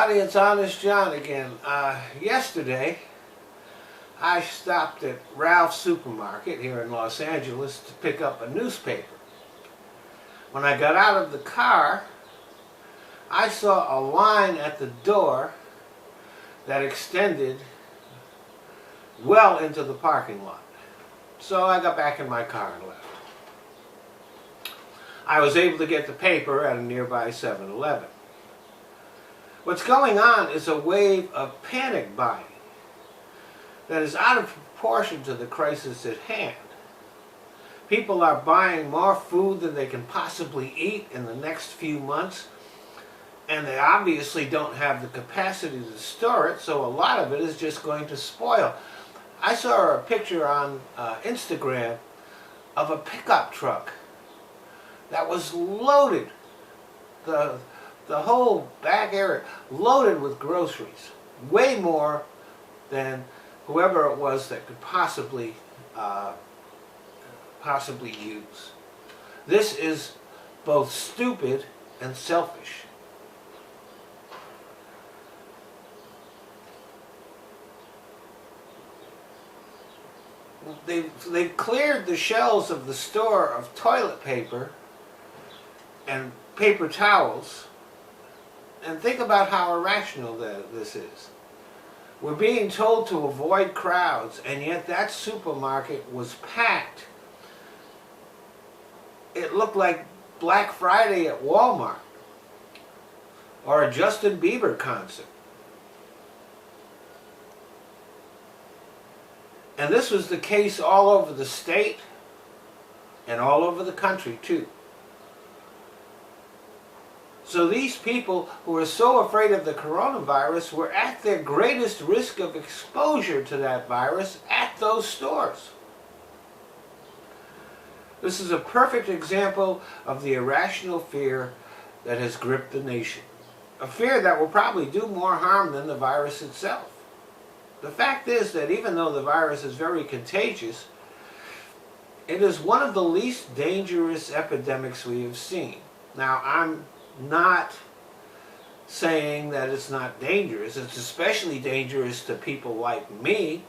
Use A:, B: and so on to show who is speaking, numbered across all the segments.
A: everybody, it's Honest John again. Yesterday, I stopped at Ralph's Supermarket here in Los Angeles to pick up a newspaper. When I got out of the car, I saw a line at the door that extended well into the parking lot. So I got back in my car and left. I was able to get the paper at a nearby 7-Eleven. What's going on is a wave of panic buying that is out of proportion to the crisis at hand. People are buying more food than they can possibly eat in the next few months, and they obviously don't have the capacity to store it, so a lot of it is just going to spoil. I saw a picture on Instagram of a pickup truck that was loaded, the whole back area loaded with groceries, way more than whoever it was that could possibly use. This is both stupid and selfish. They've cleared the shelves of the store of toilet paper and paper towels, and think about how irrational this is. We're being told to avoid crowds, and yet that supermarket was packed. It looked like Black Friday at Walmart or a Justin Bieber concert. And this was the case all over the state and all over the country too. So these people who are so afraid of the coronavirus were at their greatest risk of exposure to that virus at those stores. This is a perfect example of the irrational fear that has gripped the nation. A fear that will probably do more harm than the virus itself. The fact is that even though the virus is very contagious, it is one of the least dangerous epidemics we have seen. Now, I'm not saying that it's not dangerous. It's especially dangerous to people like me,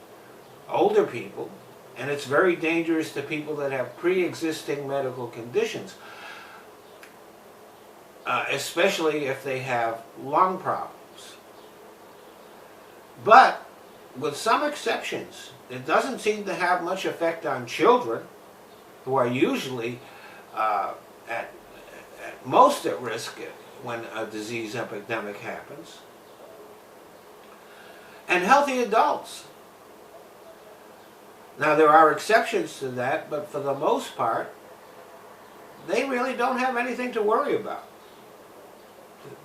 A: older people, and it's very dangerous to people that have pre-existing medical conditions, especially if they have lung problems. But with some exceptions, it doesn't seem to have much effect on children, who are usually at most at risk when a disease epidemic happens, and healthy adults. Now, there are exceptions to that, but for the most part, they really don't have anything to worry about.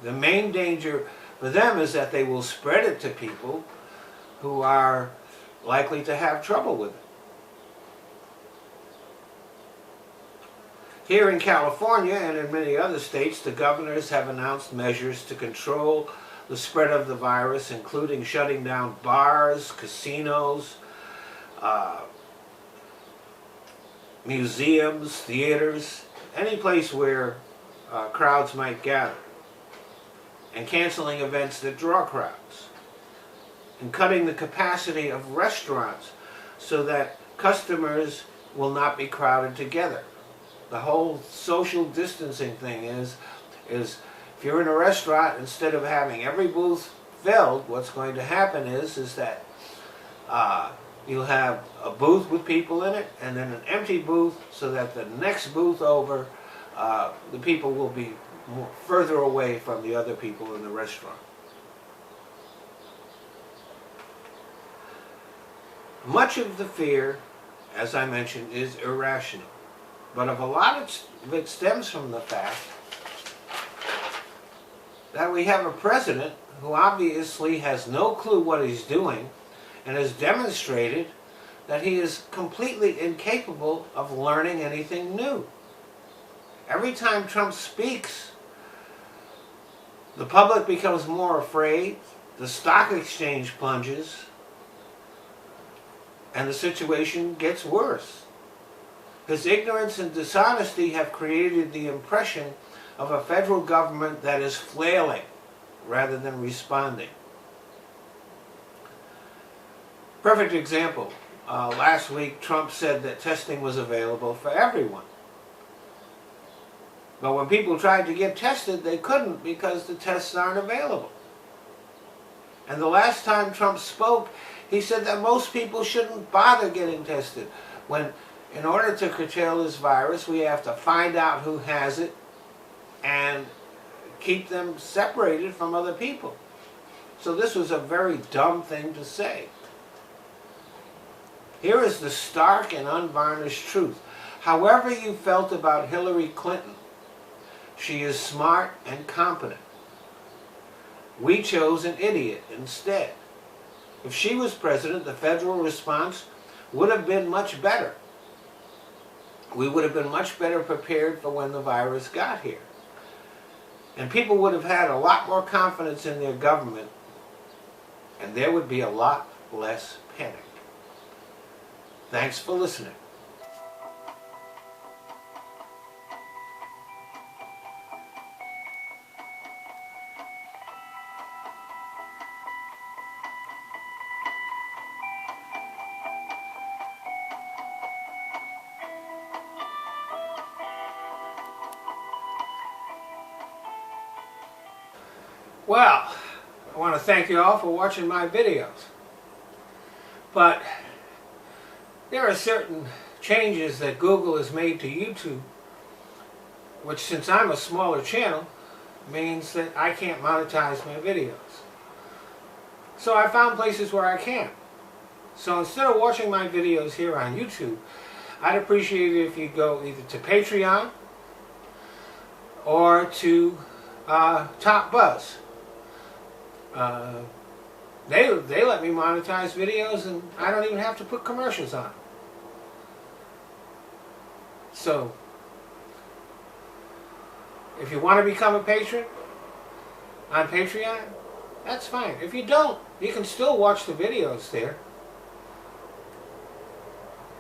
A: The main danger for them is that they will spread it to people who are likely to have trouble with it. Here in California and in many other states, the governors have announced measures to control the spread of the virus, including shutting down bars, casinos, museums, theaters, any place where crowds might gather, and canceling events that draw crowds, and cutting the capacity of restaurants so that customers will not be crowded together. The whole social distancing thing is if you're in a restaurant, instead of having every booth filled, what's going to happen is that you'll have a booth with people in it, and then an empty booth, so that the next booth over, the people will be further away from the other people in the restaurant. Much of the fear, as I mentioned, is irrational. But a lot of it stems from the fact that we have a president who obviously has no clue what he's doing, and has demonstrated that he is completely incapable of learning anything new. Every time Trump speaks, the public becomes more afraid, the stock exchange plunges, and the situation gets worse. His ignorance and dishonesty have created the impression of a federal government that is flailing, rather than responding. Perfect example. Last week, Trump said that testing was available for everyone. But when people tried to get tested, they couldn't because the tests aren't available. And the last time Trump spoke, he said that most people shouldn't bother getting tested. When, in order to curtail this virus, we have to find out who has it and keep them separated from other people. So this was a very dumb thing to say. Here is the stark and unvarnished truth. However you felt about Hillary Clinton, she is smart and competent. We chose an idiot instead. If she was president, the federal response would have been much better. We would have been much better prepared for when the virus got here. And people would have had a lot more confidence in their government, and there would be a lot less panic. Thanks for listening. Well, I want to thank you all for watching my videos. But there are certain changes that Google has made to YouTube, which, since I'm a smaller channel, means that I can't monetize my videos. So I found places where I can. So instead of watching my videos here on YouTube, I'd appreciate it if you go either to Patreon or to Top Buzz. They let me monetize videos, and I don't even have to put commercials on. So, if you want to become a patron on Patreon, that's fine. If you don't, you can still watch the videos there.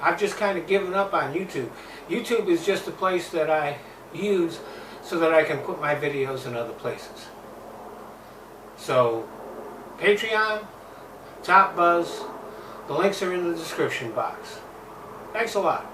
A: I've just kind of given up on YouTube. YouTube is just a place that I use so that I can put my videos in other places. So, Patreon, Top Buzz, the links are in the description box. Thanks a lot.